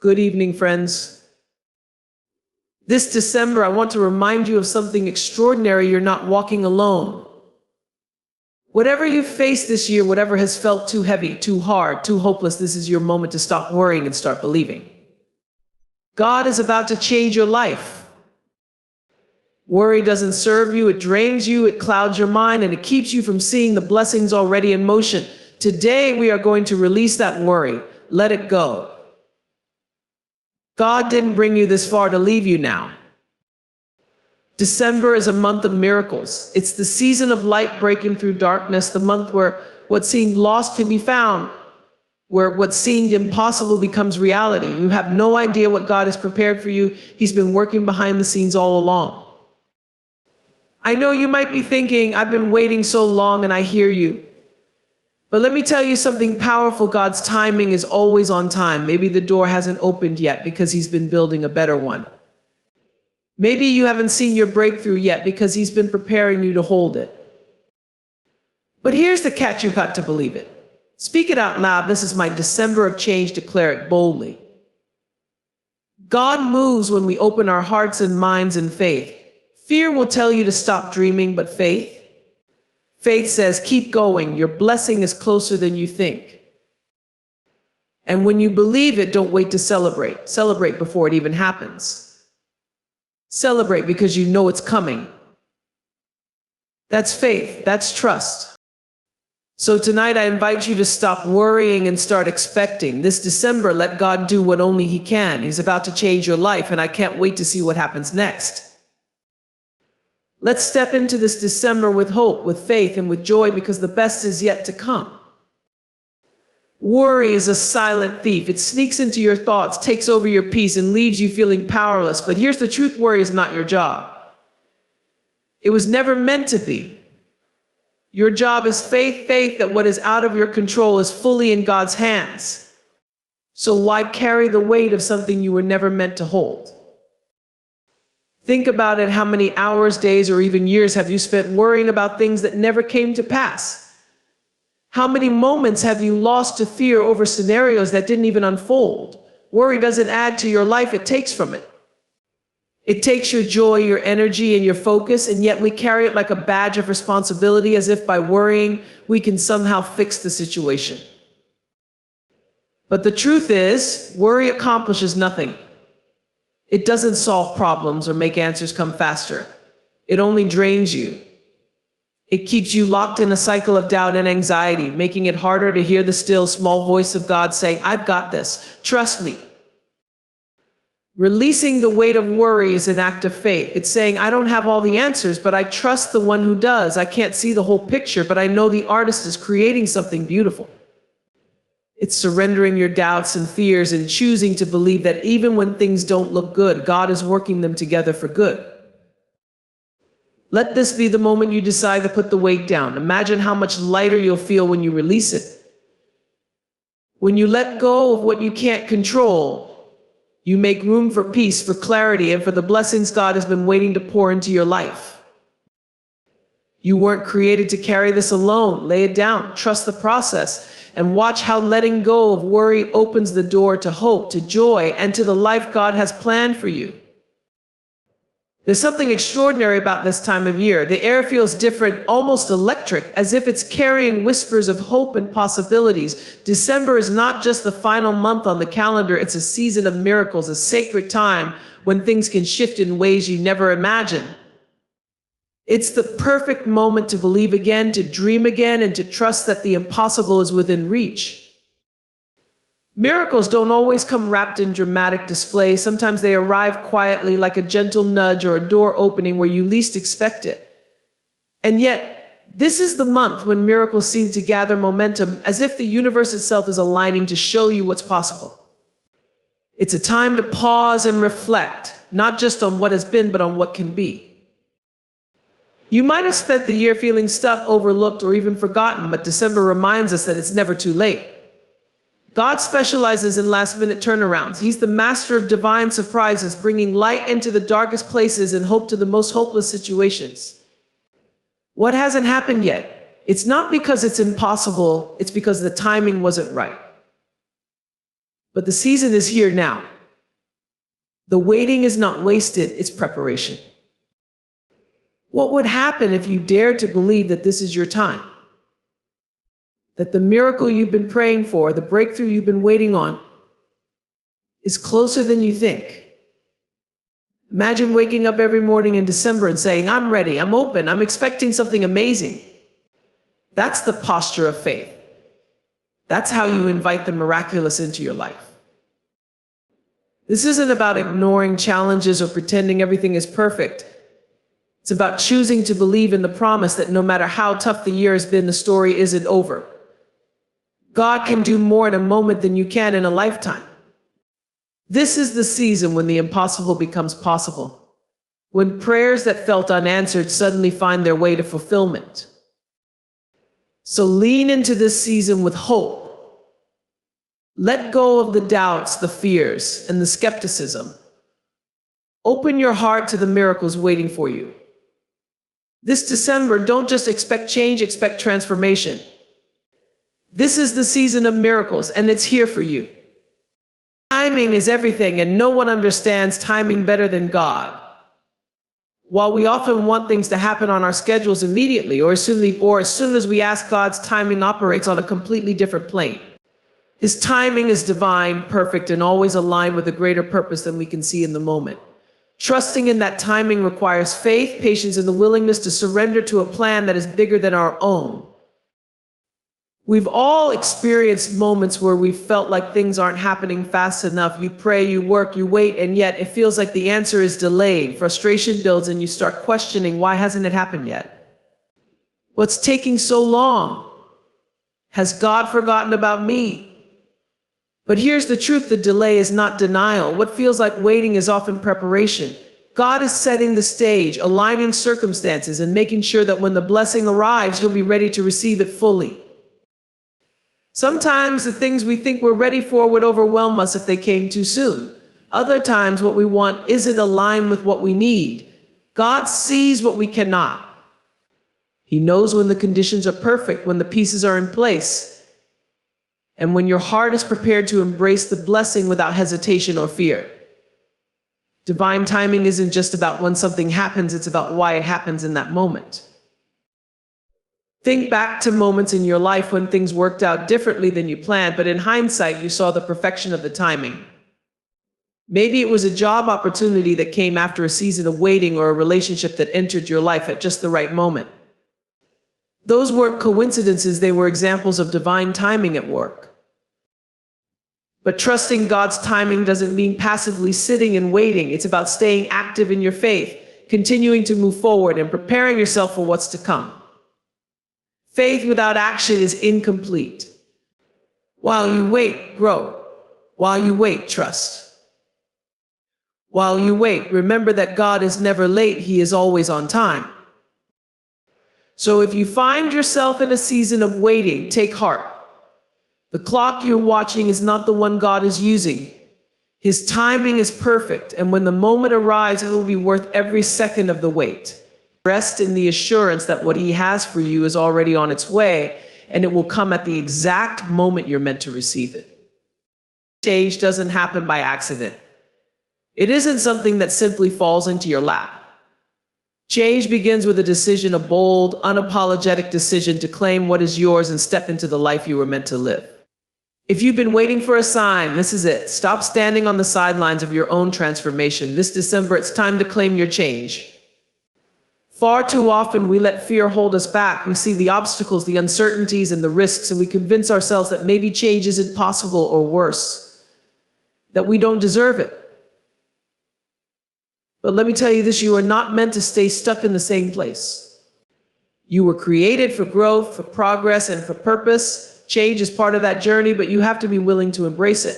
Good evening, friends. This December, I want to remind you of something extraordinary. You're not walking alone. Whatever you've faced this year, whatever has felt too heavy, too hard, too hopeless, this is your moment to stop worrying and start believing. God is about to change your life. Worry doesn't serve you, it drains you, it clouds your mind, and it keeps you from seeing the blessings already in motion. Today, we are going to release that worry. Let it go. God didn't bring you this far to leave you now. December is a month of miracles. It's the season of light breaking through darkness, the month where what seemed lost can be found, where what seemed impossible becomes reality. You have no idea what God has prepared for you. He's been working behind the scenes all along. I know you might be thinking, I've been waiting so long, and I hear you. But let me tell you something powerful. God's timing is always on time. Maybe the door hasn't opened yet because He's been building a better one. Maybe you haven't seen your breakthrough yet because He's been preparing you to hold it. But here's the catch: you've got to believe it. Speak it out loud. This is my December of change. Declare it boldly. God moves when we open our hearts and minds in faith. Fear will tell you to stop dreaming, but faith says, keep going. Your blessing is closer than you think. And when you believe it, don't wait to celebrate. Celebrate before it even happens. Celebrate because you know it's coming. That's faith. That's trust. So tonight I invite you to stop worrying and start expecting. This December, let God do what only He can. He's about to change your life, and I can't wait to see what happens next. Let's step into this December with hope, with faith, and with joy, because the best is yet to come. Worry is a silent thief. It sneaks into your thoughts, takes over your peace, and leaves you feeling powerless. But here's the truth: worry is not your job. It was never meant to be. Your job is faith that what is out of your control is fully in God's hands. So why carry the weight of something you were never meant to hold? Think about it. How many hours, days, or even years have you spent worrying about things that never came to pass? How many moments have you lost to fear over scenarios that didn't even unfold? Worry doesn't add to your life, it takes from it. It takes your joy, your energy, and your focus, and yet we carry it like a badge of responsibility, as if by worrying we can somehow fix the situation. But the truth is, worry accomplishes nothing. It doesn't solve problems or make answers come faster. It only drains you. It keeps you locked in a cycle of doubt and anxiety, making it harder to hear the still, small voice of God saying, I've got this. Trust me. Releasing the weight of worry is an act of faith. It's saying, I don't have all the answers, but I trust the one who does. I can't see the whole picture, but I know the artist is creating something beautiful. It's surrendering your doubts and fears and choosing to believe that even when things don't look good, God is working them together for good. Let this be the moment you decide to put the weight down. Imagine how much lighter you'll feel when you release it. When you let go of what you can't control, you make room for peace, for clarity, and for the blessings God has been waiting to pour into your life. You weren't created to carry this alone. Lay it down. Trust the process. And watch how letting go of worry opens the door to hope, to joy, and to the life God has planned for you. There's something extraordinary about this time of year. The air feels different, almost electric, as if it's carrying whispers of hope and possibilities. December is not just the final month on the calendar. It's a season of miracles, a sacred time when things can shift in ways you never imagined. It's the perfect moment to believe again, to dream again, and to trust that the impossible is within reach. Miracles don't always come wrapped in dramatic display. Sometimes they arrive quietly, like a gentle nudge or a door opening where you least expect it. And yet, this is the month when miracles seem to gather momentum, as if the universe itself is aligning to show you what's possible. It's a time to pause and reflect, not just on what has been, but on what can be. You might have spent the year feeling stuck, overlooked, or even forgotten, but December reminds us that it's never too late. God specializes in last-minute turnarounds. He's the master of divine surprises, bringing light into the darkest places and hope to the most hopeless situations. What hasn't happened yet? It's not because it's impossible, it's because the timing wasn't right. But the season is here now. The waiting is not wasted, it's preparation. What would happen if you dared to believe that this is your time? That the miracle you've been praying for, the breakthrough you've been waiting on, is closer than you think. Imagine waking up every morning in December and saying, I'm ready, I'm open, I'm expecting something amazing. That's the posture of faith. That's how you invite the miraculous into your life. This isn't about ignoring challenges or pretending everything is perfect. It's about choosing to believe in the promise that no matter how tough the year has been, the story isn't over. God can do more in a moment than you can in a lifetime. This is the season when the impossible becomes possible, when prayers that felt unanswered suddenly find their way to fulfillment. So lean into this season with hope. Let go of the doubts, the fears, and the skepticism. Open your heart to the miracles waiting for you. This December, don't just expect change, expect transformation. This is the season of miracles, and it's here for you. Timing is everything, and no one understands timing better than God. While we often want things to happen on our schedules immediately, or as soon as we ask, God's timing operates on a completely different plane. His timing is divine, perfect, and always aligned with a greater purpose than we can see in the moment. Trusting in that timing requires faith, patience, and the willingness to surrender to a plan that is bigger than our own. We've all experienced moments where we felt like things aren't happening fast enough. You pray, you work, you wait, and yet it feels like the answer is delayed. Frustration builds and you start questioning, why hasn't it happened yet? What's taking so long? Has God forgotten about me? But here's the truth, the delay is not denial. What feels like waiting is often preparation. God is setting the stage, aligning circumstances, and making sure that when the blessing arrives, you'll be ready to receive it fully. Sometimes the things we think we're ready for would overwhelm us if they came too soon. Other times what we want isn't aligned with what we need. God sees what we cannot. He knows when the conditions are perfect, when the pieces are in place, and when your heart is prepared to embrace the blessing without hesitation or fear. Divine timing isn't just about when something happens, it's about why it happens in that moment. Think back to moments in your life when things worked out differently than you planned, but in hindsight, you saw the perfection of the timing. Maybe it was a job opportunity that came after a season of waiting, or a relationship that entered your life at just the right moment. Those weren't coincidences, they were examples of divine timing at work. But trusting God's timing doesn't mean passively sitting and waiting. It's about staying active in your faith, continuing to move forward, and preparing yourself for what's to come. Faith without action is incomplete. While you wait, grow. While you wait, trust. While you wait, remember that God is never late, He is always on time. So if you find yourself in a season of waiting, take heart. The clock you're watching is not the one God is using. His timing is perfect, and when the moment arrives, it will be worth every second of the wait. Rest in the assurance that what He has for you is already on its way, and it will come at the exact moment you're meant to receive it. Change doesn't happen by accident. It isn't something that simply falls into your lap. Change begins with a decision, a bold, unapologetic decision to claim what is yours and step into the life you were meant to live. If you've been waiting for a sign, this is it. Stop standing on the sidelines of your own transformation. This December, it's time to claim your change. Far too often, we let fear hold us back. We see the obstacles, the uncertainties, and the risks, and we convince ourselves that maybe change isn't possible, or worse, that we don't deserve it. But let me tell you this, you are not meant to stay stuck in the same place. You were created for growth, for progress, and for purpose. Change is part of that journey, but you have to be willing to embrace it.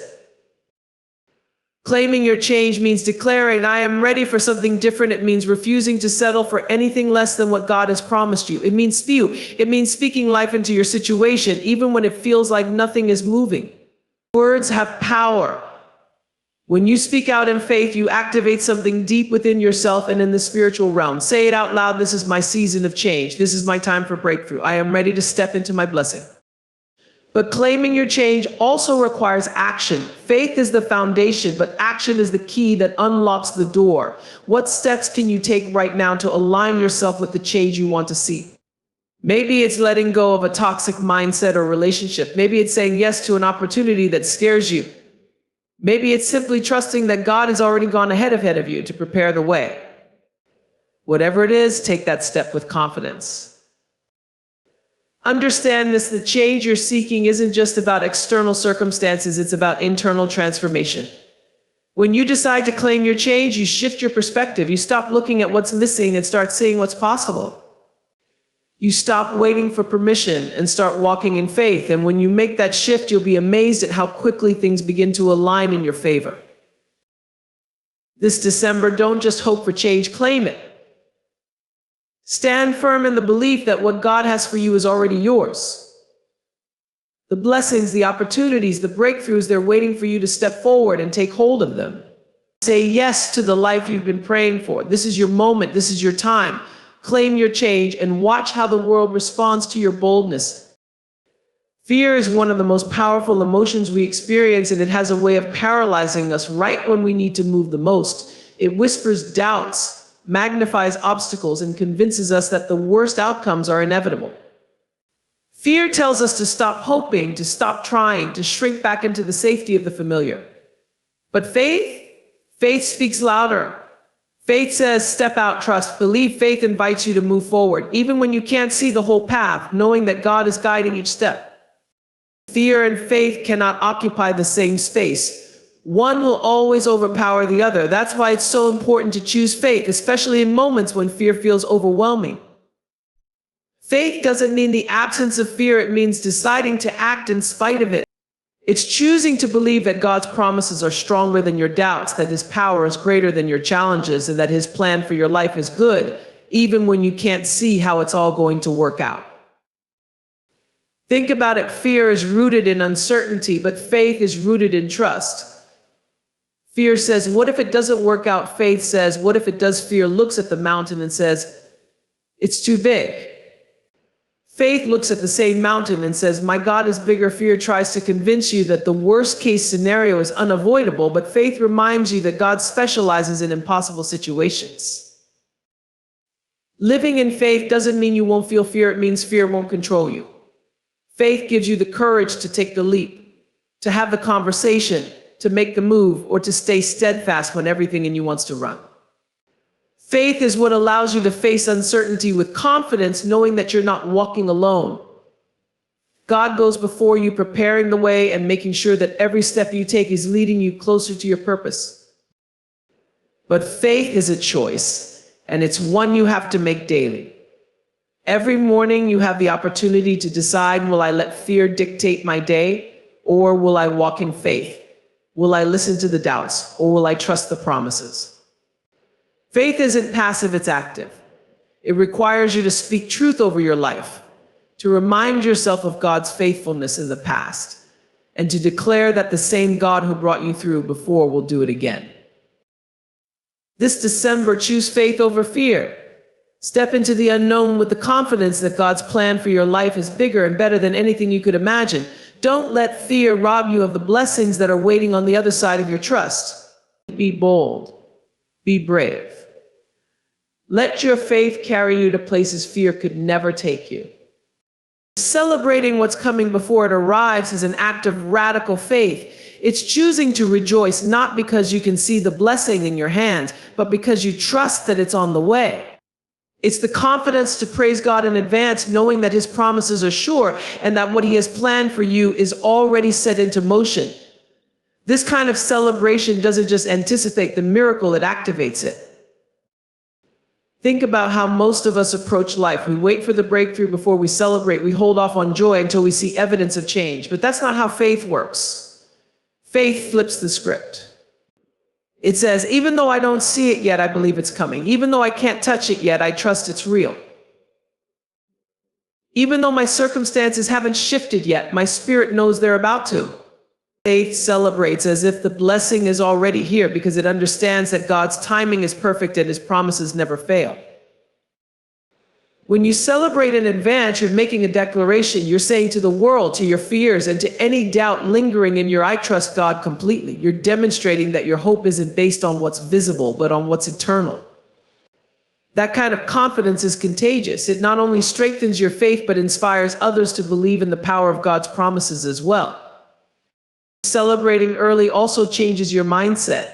Claiming your change means declaring, I am ready for something different. It means refusing to settle for anything less than what God has promised you. It means speaking life into your situation, even when it feels like nothing is moving. Words have power. When you speak out in faith, you activate something deep within yourself and in the spiritual realm. Say it out loud. This is my season of change. This is my time for breakthrough. I am ready to step into my blessing. But claiming your change also requires action. Faith is the foundation, but action is the key that unlocks the door. What steps can you take right now to align yourself with the change you want to see? Maybe it's letting go of a toxic mindset or relationship. Maybe it's saying yes to an opportunity that scares you. Maybe it's simply trusting that God has already gone ahead of you to prepare the way. Whatever it is, take that step with confidence. Understand this, the change you're seeking isn't just about external circumstances, it's about internal transformation. When you decide to claim your change, you shift your perspective. You stop looking at what's missing and start seeing what's possible. You stop waiting for permission and start walking in faith. And when you make that shift, you'll be amazed at how quickly things begin to align in your favor. This December, don't just hope for change, claim it. Stand firm in the belief that what God has for you is already yours. The blessings, the opportunities, the breakthroughs, they're waiting for you to step forward and take hold of them. Say yes to the life you've been praying for. This is your moment. This is your time. Claim your change and watch how the world responds to your boldness. Fear is one of the most powerful emotions we experience, and it has a way of paralyzing us right when we need to move the most. It whispers doubts, magnifies obstacles, and convinces us that the worst outcomes are inevitable. Fear tells us to stop hoping, to stop trying, to shrink back into the safety of the familiar. But faith speaks louder. Faith says, step out, trust, believe. Faith invites you to move forward, even when you can't see the whole path, knowing that God is guiding each step. Fear and faith cannot occupy the same space. One will always overpower the other. That's why it's so important to choose faith, especially in moments when fear feels overwhelming. Faith doesn't mean the absence of fear, it means deciding to act in spite of it. It's choosing to believe that God's promises are stronger than your doubts, that His power is greater than your challenges, and that His plan for your life is good, even when you can't see how it's all going to work out. Think about it. Fear is rooted in uncertainty, but faith is rooted in trust. Fear says, what if it doesn't work out? Faith says, what if it does? Fear looks at the mountain and says, it's too big. Faith looks at the same mountain and says, my God is bigger. Fear tries to convince you that the worst case scenario is unavoidable, but faith reminds you that God specializes in impossible situations. Living in faith doesn't mean you won't feel fear, it means fear won't control you. Faith gives you the courage to take the leap, to have the conversation, to make the move, or to stay steadfast when everything in you wants to run. Faith is what allows you to face uncertainty with confidence, knowing that you're not walking alone. God goes before you, preparing the way and making sure that every step you take is leading you closer to your purpose. But faith is a choice, and it's one you have to make daily. Every morning you have the opportunity to decide, will I let fear dictate my day, or will I walk in faith? Will I listen to the doubts, or will I trust the promises? Faith isn't passive, it's active. It requires you to speak truth over your life, to remind yourself of God's faithfulness in the past, and to declare that the same God who brought you through before will do it again. This December, choose faith over fear. Step into the unknown with the confidence that God's plan for your life is bigger and better than anything you could imagine. Don't let fear rob you of the blessings that are waiting on the other side of your trust. Be bold. Be brave. Let your faith carry you to places fear could never take you. Celebrating what's coming before it arrives is an act of radical faith. It's choosing to rejoice not because you can see the blessing in your hands, but because you trust that it's on the way. It's the confidence to praise God in advance, knowing that His promises are sure and that what He has planned for you is already set into motion. This kind of celebration doesn't just anticipate the miracle, it activates it. Think about how most of us approach life. We wait for the breakthrough before we celebrate. We hold off on joy until we see evidence of change. But that's not how faith works. Faith flips the script. It says, even though I don't see it yet, I believe it's coming. Even though I can't touch it yet, I trust it's real. Even though my circumstances haven't shifted yet, my spirit knows they're about to. Faith celebrates as if the blessing is already here because it understands that God's timing is perfect and His promises never fail. When you celebrate in advance, you're making a declaration. You're saying to the world, to your fears, and to any doubt lingering in your "I trust God" completely. You're demonstrating that your hope isn't based on what's visible, but on what's eternal. That kind of confidence is contagious. It not only strengthens your faith, but inspires others to believe in the power of God's promises as well. Celebrating early also changes your mindset.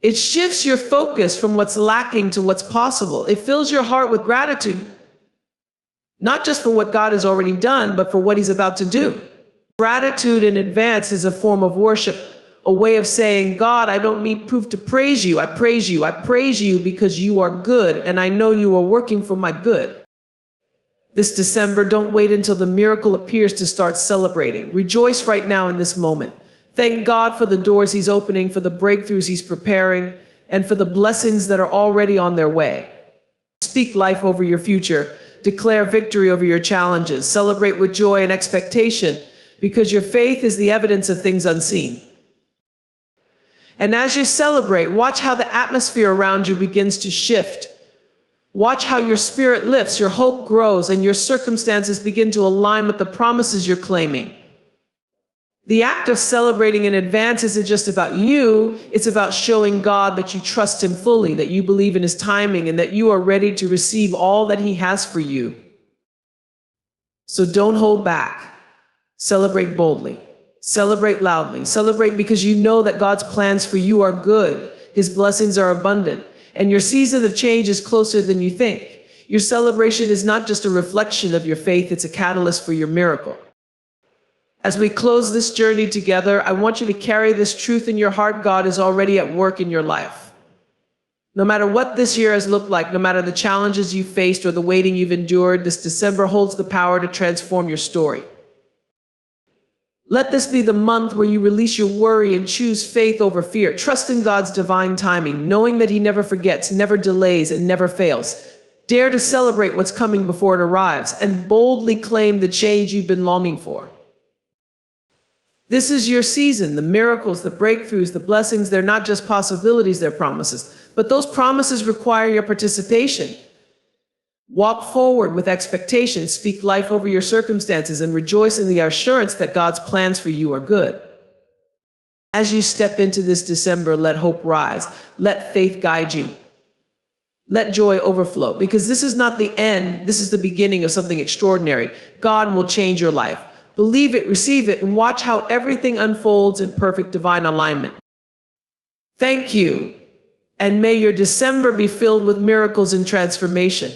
It shifts your focus from what's lacking to what's possible. It fills your heart with gratitude, not just for what God has already done, but for what He's about to do. Gratitude in advance is a form of worship, a way of saying, "God, I don't need proof to praise you. I praise you. I praise you because you are good, and I know you are working for my good." This December, don't wait until the miracle appears to start celebrating. Rejoice right now in this moment. Thank God for the doors He's opening, for the breakthroughs He's preparing, and for the blessings that are already on their way. Speak life over your future. Declare victory over your challenges. Celebrate with joy and expectation, because your faith is the evidence of things unseen. And as you celebrate, watch how the atmosphere around you begins to shift. Watch how your spirit lifts, your hope grows, and your circumstances begin to align with the promises you're claiming. The act of celebrating in advance isn't just about you, it's about showing God that you trust Him fully, that you believe in His timing, and that you are ready to receive all that He has for you. So don't hold back. Celebrate boldly. Celebrate loudly. Celebrate because you know that God's plans for you are good, His blessings are abundant, and your season of change is closer than you think. Your celebration is not just a reflection of your faith, it's a catalyst for your miracle. As we close this journey together, I want you to carry this truth in your heart: God is already at work in your life. No matter what this year has looked like, no matter the challenges you've faced or the waiting you've endured, this December holds the power to transform your story. Let this be the month where you release your worry and choose faith over fear, trusting God's divine timing, knowing that He never forgets, never delays, and never fails. Dare to celebrate what's coming before it arrives, and boldly claim the change you've been longing for. This is your season. The miracles, the breakthroughs, the blessings, they're not just possibilities, they're promises. But those promises require your participation. Walk forward with expectation, speak life over your circumstances, and rejoice in the assurance that God's plans for you are good. As you step into this December, let hope rise. Let faith guide you. Let joy overflow, because this is not the end. This is the beginning of something extraordinary. God will change your life. Believe it, receive it, and watch how everything unfolds in perfect divine alignment. Thank you, and may your December be filled with miracles and transformation.